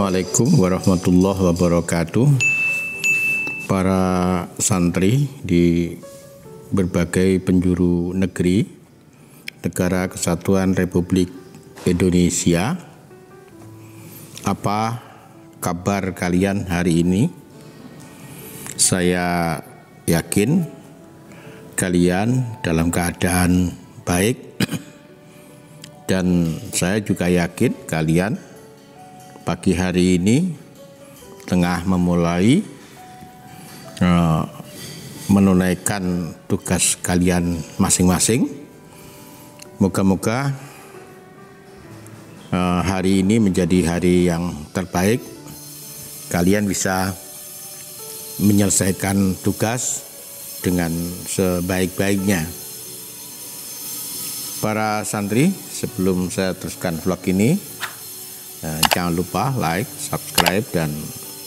Assalamualaikum warahmatullahi wabarakatuh. Para santri di berbagai penjuru negeri Negara Kesatuan Republik Indonesia, apa kabar kalian hari ini? Saya yakin kalian dalam keadaan baik dan saya juga yakin kalian pagi hari ini tengah memulai menunaikan tugas kalian masing-masing. Moga-moga hari ini menjadi hari yang terbaik. Kalian bisa menyelesaikan tugas dengan sebaik-baiknya. Para santri, sebelum saya teruskan vlog ini, jangan lupa like, subscribe, dan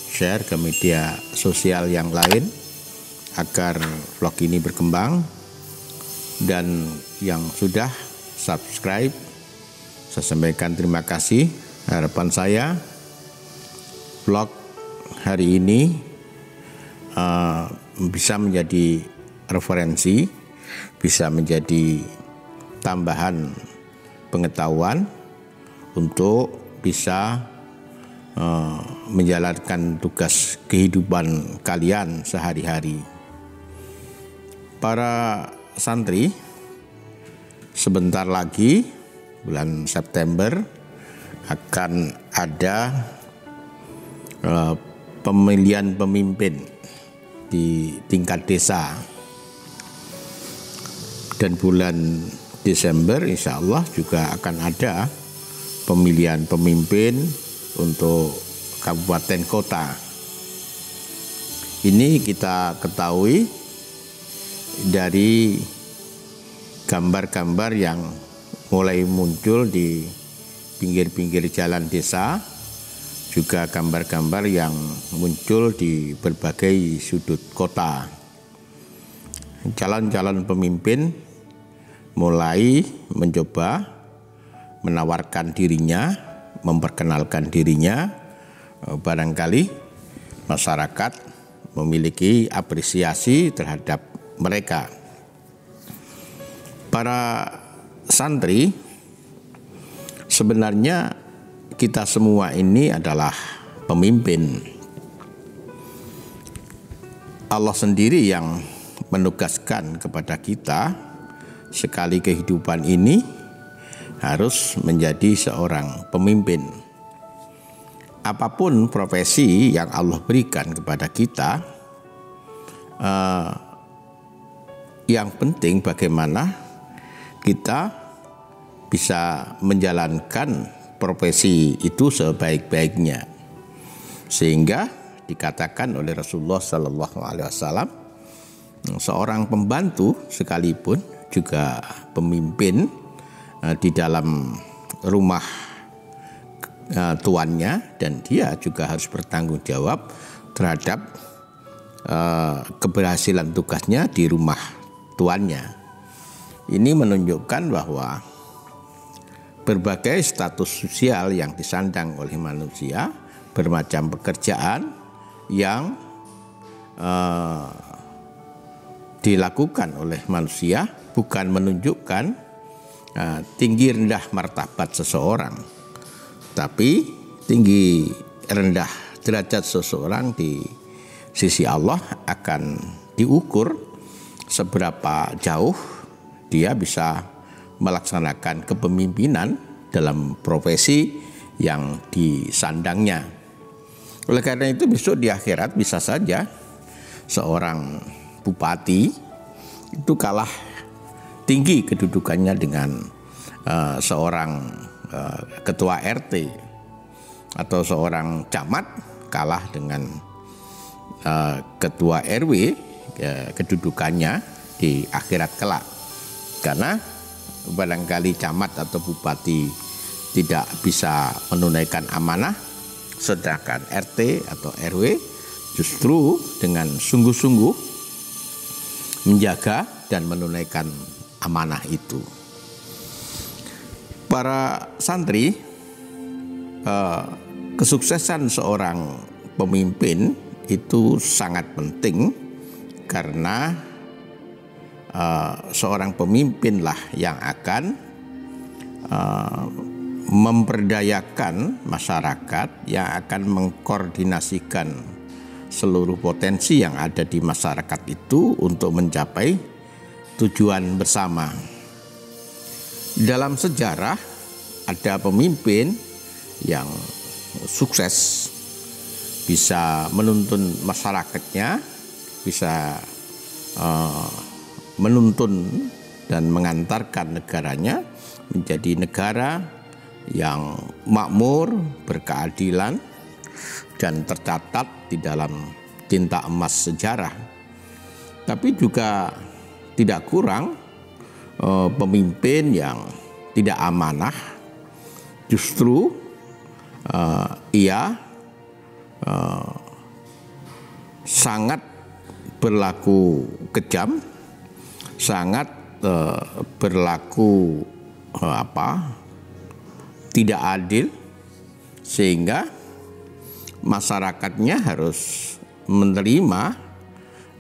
share ke media sosial yang lain agar vlog ini berkembang. Dan yang sudah subscribe, saya sampaikan terima kasih. Harapan saya vlog hari ini bisa menjadi referensi, bisa menjadi tambahan pengetahuan untuk bisa menjalankan tugas kehidupan kalian sehari-hari. Para santri, sebentar lagi bulan September akan ada pemilihan pemimpin di tingkat desa, dan bulan Desember insya Allah juga akan ada pemilihan pemimpin untuk kabupaten kota. Ini kita ketahui dari gambar-gambar yang mulai muncul di pinggir-pinggir jalan desa, juga gambar-gambar yang muncul di berbagai sudut kota. Calon-calon pemimpin mulai mencoba menawarkan dirinya, memperkenalkan dirinya. Barangkali masyarakat memiliki apresiasi terhadap mereka. Para santri, sebenarnya kita semua ini adalah pemimpin. Allah sendiri yang menugaskan kepada kita sekali kehidupan ini harus menjadi seorang pemimpin. Apapun profesi yang Allah berikan kepada kita, yang penting bagaimana kita bisa menjalankan profesi itu sebaik-baiknya, sehingga dikatakan oleh Rasulullah SAW, seorang pembantu sekalipun juga pemimpin di dalam rumah tuannya, dan dia juga harus bertanggung jawab terhadap keberhasilan tugasnya di rumah tuannya. Ini menunjukkan bahwa berbagai status sosial yang disandang oleh manusia, bermacam pekerjaan yang dilakukan oleh manusia bukan menunjukkan tinggi rendah martabat seseorang, tapi tinggi rendah derajat seseorang di sisi Allah akan diukur seberapa jauh dia bisa melaksanakan kepemimpinan dalam profesi yang disandangnya. Oleh karena itu, besok di akhirat bisa saja seorang bupati itu kalah tinggi kedudukannya dengan seorang ketua RT, atau seorang camat kalah dengan ketua RW kedudukannya di akhirat kelak. Karena barangkali camat atau bupati tidak bisa menunaikan amanah, sedangkan RT atau RW justru dengan sungguh-sungguh menjaga dan menunaikan amanah itu. Para santri, kesuksesan seorang pemimpin itu sangat penting karena seorang pemimpinlah yang akan memperdayakan masyarakat, yang akan mengkoordinasikan seluruh potensi yang ada di masyarakat itu untuk mencapai tujuan bersama. Dalam sejarah ada pemimpin yang sukses, bisa menuntun masyarakatnya, bisa menuntun dan mengantarkan negaranya menjadi negara yang makmur, berkeadilan, dan tercatat di dalam tinta emas sejarah. Tapi juga tidak kurang pemimpin yang tidak amanah, justru ia sangat berlaku kejam, sangat berlaku tidak adil, sehingga masyarakatnya harus menerima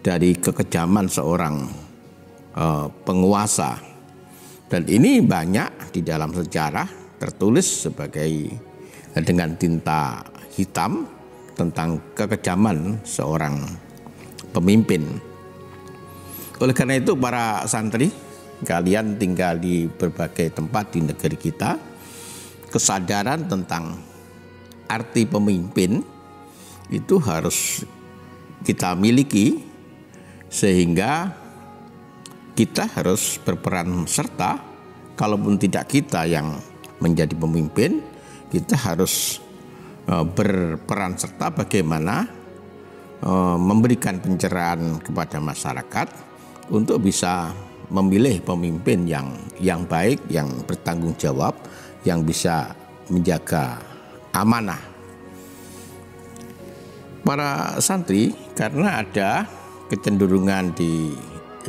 dari kekejaman seorang penguasa. Dan ini banyak di dalam sejarah tertulis sebagai dengan tinta hitam tentang kekejaman seorang pemimpin. Oleh karena itu para santri, kalian tinggal di berbagai tempat di negeri kita, kesadaran tentang arti pemimpin itu harus kita miliki, sehingga kita harus berperan serta. Kalaupun tidak kita yang menjadi pemimpin, kita harus berperan serta bagaimana memberikan pencerahan kepada masyarakat untuk bisa memilih pemimpin yang baik, yang bertanggung jawab, yang bisa menjaga amanah. Para santri, karena ada kecenderungan di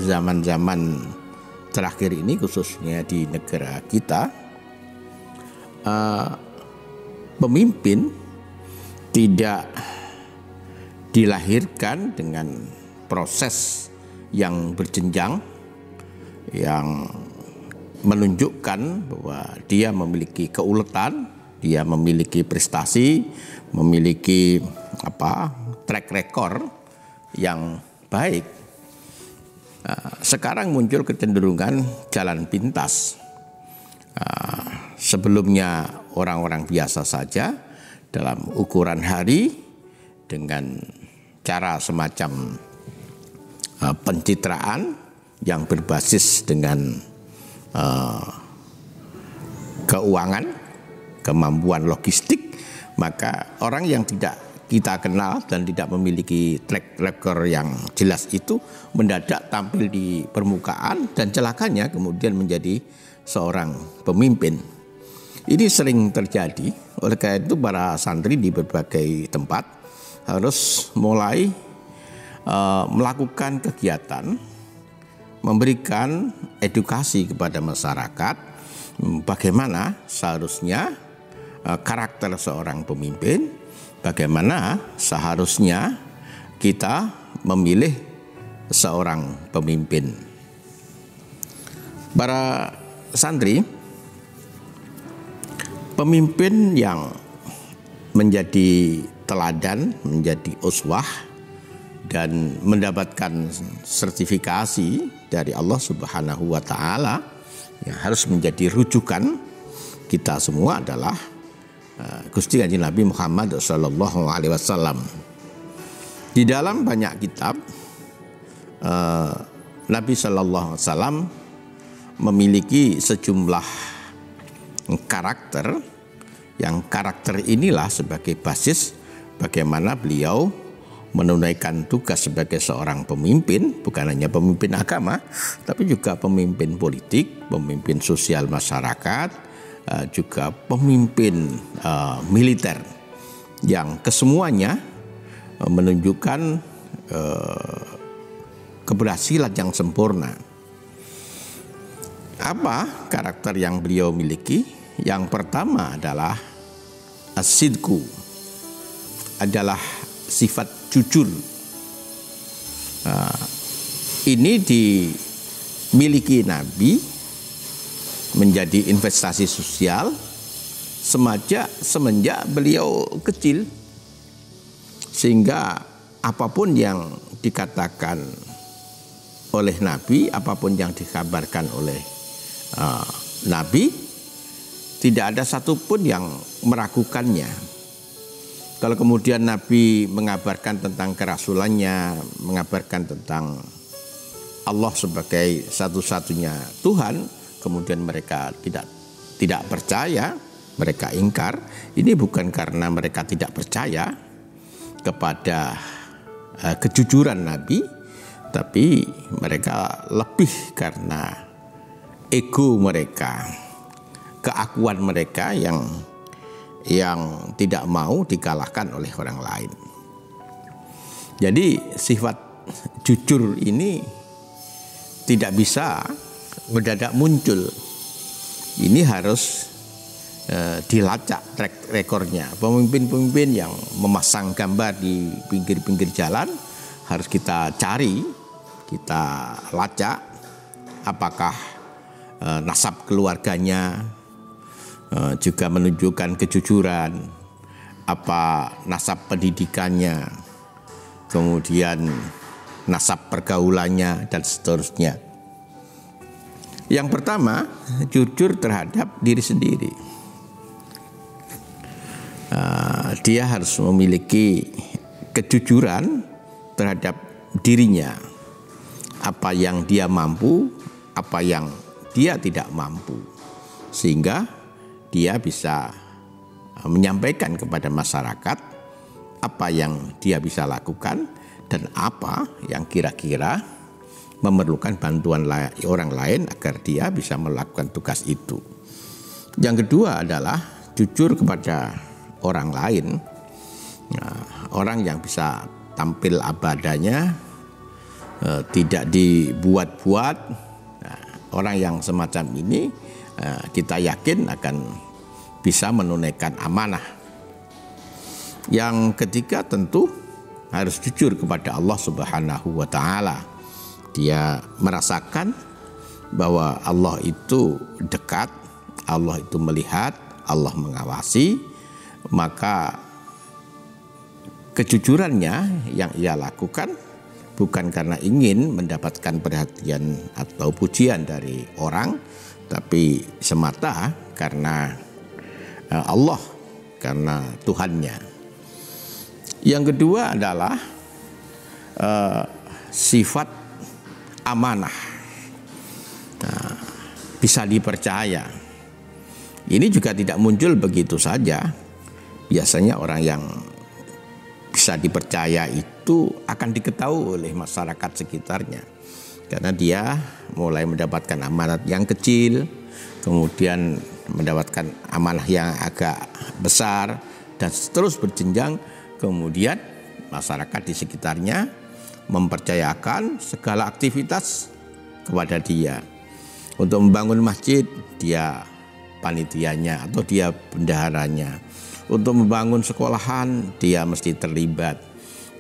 zaman-zaman terakhir ini, khususnya di negara kita, pemimpin tidak dilahirkan dengan proses yang berjenjang, yang menunjukkan bahwa dia memiliki keuletan, dia memiliki prestasi, memiliki track record yang baik. Sekarang muncul kecenderungan jalan pintas. Sebelumnya orang-orang biasa saja dalam ukuran hari dengan cara semacam pencitraan yang berbasis dengan keuangan, kemampuan logistik, maka orang yang tidak kita kenal dan tidak memiliki track record yang jelas itu mendadak tampil di permukaan dan celakanya kemudian menjadi seorang pemimpin. Ini sering terjadi. Oleh karena itu para santri di berbagai tempat harus mulai melakukan kegiatan, memberikan edukasi kepada masyarakat bagaimana seharusnya karakter seorang pemimpin, bagaimana seharusnya kita memilih seorang pemimpin. Para santri, pemimpin yang menjadi teladan, menjadi uswah, dan mendapatkan sertifikasi dari Allah Subhanahu wa Ta'ala, yang harus menjadi rujukan kita semua adalah Gusti Kanjeng Nabi Muhammad Sallallahu Alaihi Wasallam. Di dalam banyak kitab, Nabi Sallallahu Alaihi Wasallam memiliki sejumlah karakter, yang karakter inilah sebagai basis bagaimana beliau menunaikan tugas sebagai seorang pemimpin, bukan hanya pemimpin agama, tapi juga pemimpin politik, pemimpin sosial masyarakat, juga pemimpin militer, yang kesemuanya menunjukkan keberhasilan yang sempurna. Apa karakter yang beliau miliki? Yang pertama adalah as-sidqu, adalah sifat jujur. Ini dimiliki Nabi menjadi investasi sosial semenjak beliau kecil, sehingga apapun yang dikatakan oleh Nabi, apapun yang dikabarkan oleh Nabi, tidak ada satupun yang meragukannya. Kalau kemudian Nabi mengabarkan tentang kerasulannya, mengabarkan tentang Allah sebagai satu-satunya Tuhan, kemudian mereka tidak percaya, mereka ingkar, ini bukan karena mereka tidak percaya kepada kejujuran Nabi, tapi mereka lebih karena ego mereka, keakuan mereka yang tidak mau dikalahkan oleh orang lain. Jadi sifat jujur ini tidak bisa mendadak muncul. Ini harus dilacak track rekornya. Pemimpin-pemimpin yang memasang gambar di pinggir-pinggir jalan harus kita cari, kita lacak apakah nasab keluarganya juga menunjukkan kejujuran, apa nasab pendidikannya, kemudian nasab pergaulannya, dan seterusnya. Yang pertama, jujur terhadap diri sendiri. Dia harus memiliki kejujuran terhadap dirinya, apa yang dia mampu, apa yang dia tidak mampu, sehingga dia bisa menyampaikan kepada masyarakat apa yang dia bisa lakukan dan apa yang kira-kira memerlukan bantuan orang lain agar dia bisa melakukan tugas itu. Yang kedua adalah jujur kepada orang lain. Orang yang bisa tampil apa adanya, tidak dibuat-buat. Orang yang semacam ini kita yakin akan bisa menunaikan amanah. Yang ketiga tentu harus jujur kepada Allah Subhanahu wa Ta'ala. Dia merasakan bahwa Allah itu dekat, Allah itu melihat, Allah mengawasi, maka kejujurannya yang ia lakukan bukan karena ingin mendapatkan perhatian atau pujian dari orang, tapi semata karena Allah, karena Tuhannya. Yang kedua adalah sifat amanah, bisa dipercaya. Ini juga tidak muncul begitu saja. Biasanya orang yang bisa dipercaya itu akan diketahui oleh masyarakat sekitarnya, karena dia mulai mendapatkan amanat yang kecil, kemudian mendapatkan amanah yang agak besar, dan terus berjenjang. Kemudian masyarakat di sekitarnya mempercayakan segala aktivitas kepada dia. Untuk membangun masjid, dia panitianya atau dia bendaharanya. Untuk membangun sekolahan, dia mesti terlibat.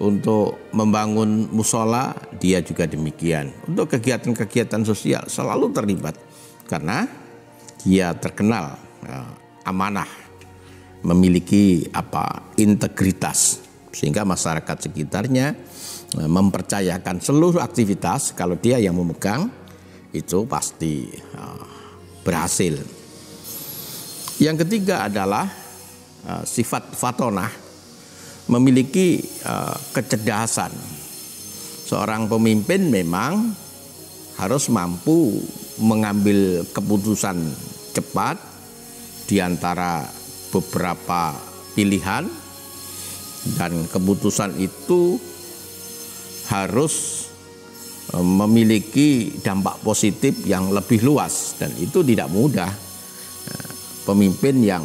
Untuk membangun musola, dia juga demikian. Untuk kegiatan-kegiatan sosial selalu terlibat, karena dia terkenal amanah, memiliki integritas, sehingga masyarakat sekitarnya mempercayakan seluruh aktivitas. Kalau dia yang memegang, itu pasti berhasil. Yang ketiga adalah sifat fatonah, memiliki kecerdasan. Seorang pemimpin memang harus mampu mengambil keputusan cepat di antara beberapa pilihan, dan keputusan itu harus memiliki dampak positif yang lebih luas, dan itu tidak mudah. Pemimpin yang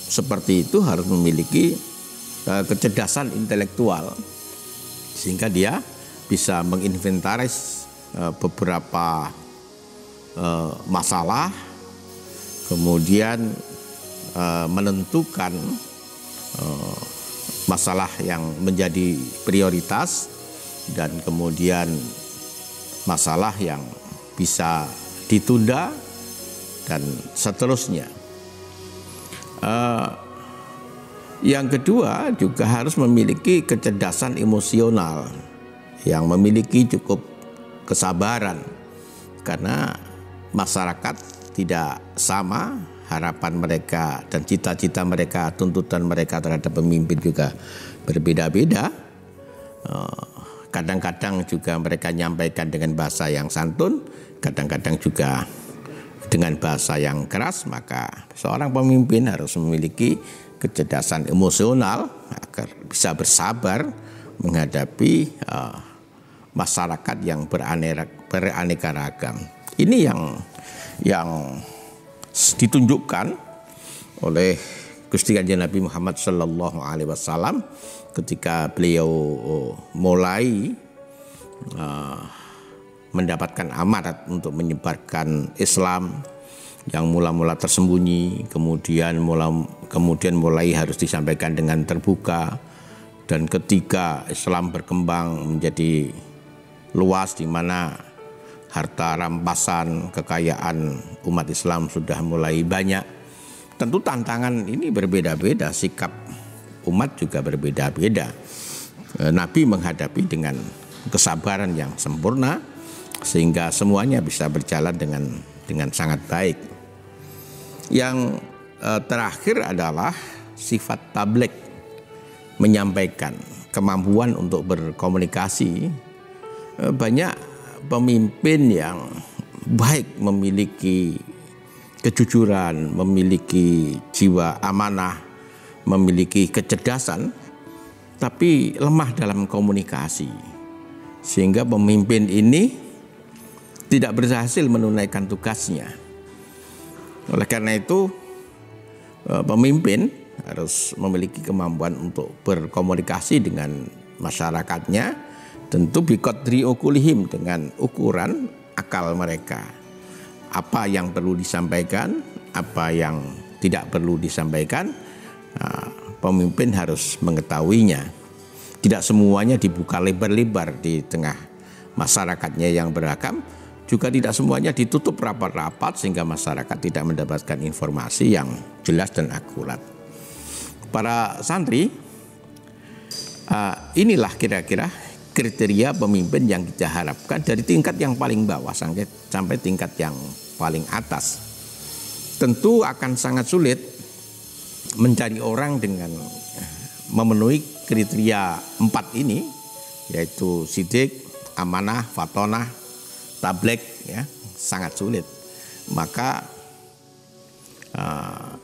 seperti itu harus memiliki kecerdasan intelektual, sehingga dia bisa menginventaris beberapa masalah, kemudian menentukan masalah yang menjadi prioritas dan kemudian masalah yang bisa ditunda dan seterusnya. Yang kedua juga harus memiliki kecerdasan emosional, yang memiliki cukup kesabaran, karena masyarakat tidak sama harapan mereka dan cita-cita mereka, tuntutan mereka terhadap pemimpin juga berbeda-beda. Kadang-kadang juga mereka nyampaikan dengan bahasa yang santun, kadang-kadang juga dengan bahasa yang keras. Maka seorang pemimpin harus memiliki kecerdasan emosional agar bisa bersabar menghadapi masyarakat yang beraneka ragam. Ini yang ditunjukkan oleh Gusti Kanjeng Nabi Muhammad Sallallahu Alaihi Wasallam ketika beliau mulai mendapatkan amanat untuk menyebarkan Islam yang mula-mula tersembunyi, kemudian mulai harus disampaikan dengan terbuka, dan ketika Islam berkembang menjadi luas di mana harta rampasan kekayaan umat Islam sudah mulai banyak. Tentu tantangan ini berbeda-beda, sikap umat juga berbeda-beda. Nabi menghadapi dengan kesabaran yang sempurna sehingga semuanya bisa berjalan dengan sangat baik. Yang terakhir adalah sifat tabligh, menyampaikan, kemampuan untuk berkomunikasi. Banyak pemimpin yang baik memiliki kejujuran, memiliki jiwa amanah, memiliki kecerdasan, tapi lemah dalam komunikasi, sehingga pemimpin ini tidak berhasil menunaikan tugasnya. Oleh karena itu, pemimpin harus memiliki kemampuan untuk berkomunikasi dengan masyarakatnya, tentu biqadri uqulihim, dengan ukuran akal mereka. Apa yang perlu disampaikan, apa yang tidak perlu disampaikan, pemimpin harus mengetahuinya. Tidak semuanya dibuka lebar-lebar di tengah masyarakatnya yang beragam, juga tidak semuanya ditutup rapat-rapat sehingga masyarakat tidak mendapatkan informasi yang jelas dan akurat. Para santri, inilah kira-kira kriteria pemimpin yang kita harapkan dari tingkat yang paling bawah sampai tingkat yang paling atas. Tentu akan sangat sulit mencari orang dengan memenuhi kriteria 4 ini, yaitu sidik, amanah, fatonah, tabligh, ya, sangat sulit. Maka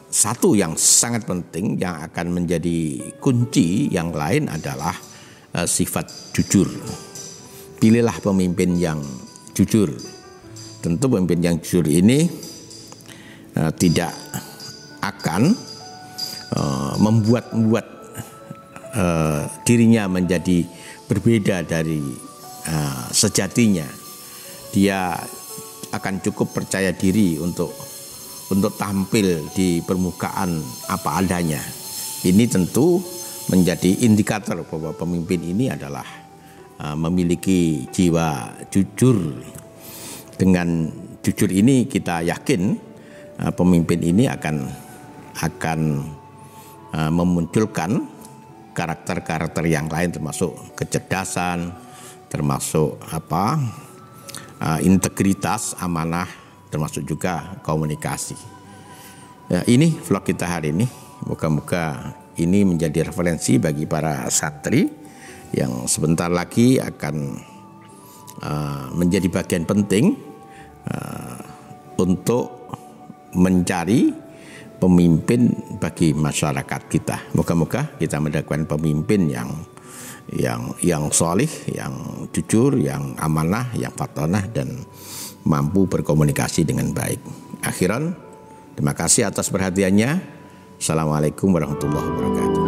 satu yang sangat penting yang akan menjadi kunci yang lain adalah sifat jujur. Pilihlah pemimpin yang jujur. Tentu pemimpin yang jujur ini tidak akan membuat dirinya menjadi berbeda dari sejatinya. Dia akan cukup percaya diri untuk tampil di permukaan apa adanya. Ini tentu menjadi indikator bahwa pemimpin ini adalah memiliki jiwa jujur. Dengan jujur ini kita yakin pemimpin ini akan memunculkan karakter-karakter yang lain, termasuk kecerdasan, termasuk integritas, amanah, termasuk juga komunikasi. Ya, ini vlog kita hari ini. Moga-moga ini menjadi referensi bagi para santri yang sebentar lagi akan menjadi bagian penting untuk mencari pemimpin bagi masyarakat kita. Moga-moga kita mendapatkan pemimpin yang solih, yang jujur, yang amanah, yang fatonah, dan mampu berkomunikasi dengan baik. Akhiran, terima kasih atas perhatiannya. Assalamualaikum warahmatullahi wabarakatuh.